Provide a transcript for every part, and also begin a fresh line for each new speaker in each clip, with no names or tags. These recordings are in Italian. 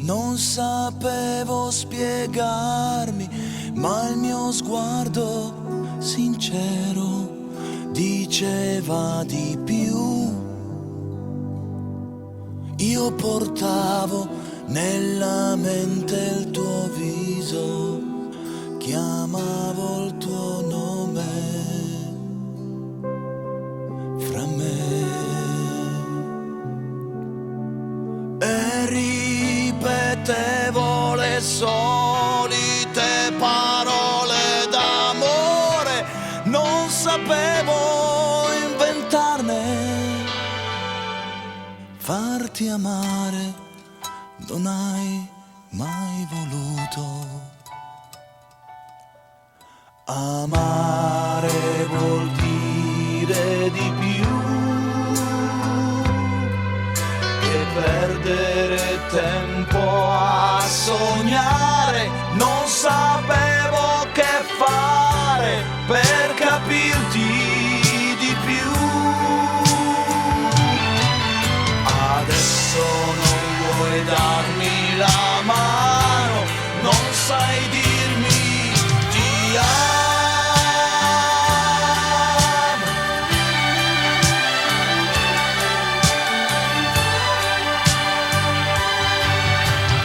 Non sapevo spiegarmi, ma il mio sguardo sincero diceva di più. Io portavo nella mente il tuo viso, chiamavo il tuo nome fra me e ripetevo le solite parole d'amore. Non sapevo inventarne, farti amare non hai mai voluto. Amare vuol dire di più che perdere tempo a sognare. Non sapevo che fare per capirti di più. Adesso non vuoi darmi la mano, non sai dirmi ti amo.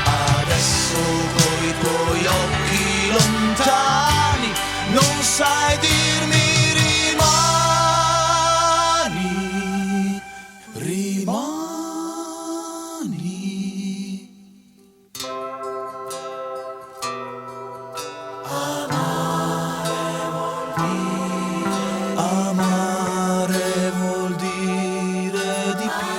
Adesso coi tuoi occhi lontani non sai dirmi rimani, rimani. Amare vuol dire di più.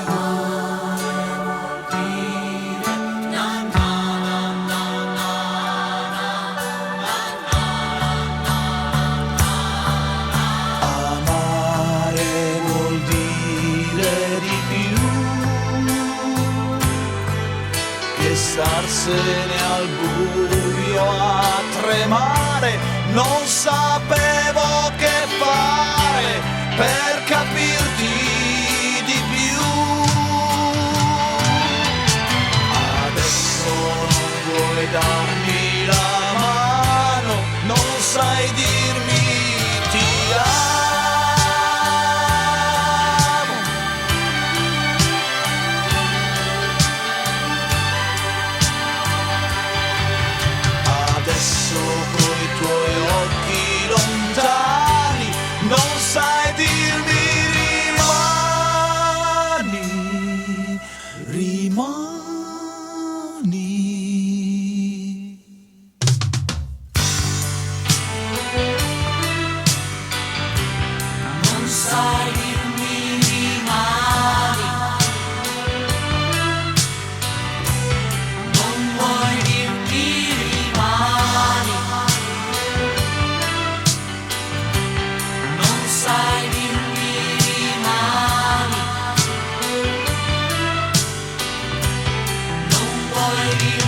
Amare vuol dire di più che starsene al buio a tremare. Non sapevo che fare per capirti di più. Adesso non vuoi darmi la mano, non sai dirmi ti amo. Adesso coi tuoi occhi lontani non sai dirmi rimani, rimani.
Non sai dirmi rimani, non vuoi dirti rimani, non sai dirmi rimani, non vuoi dirti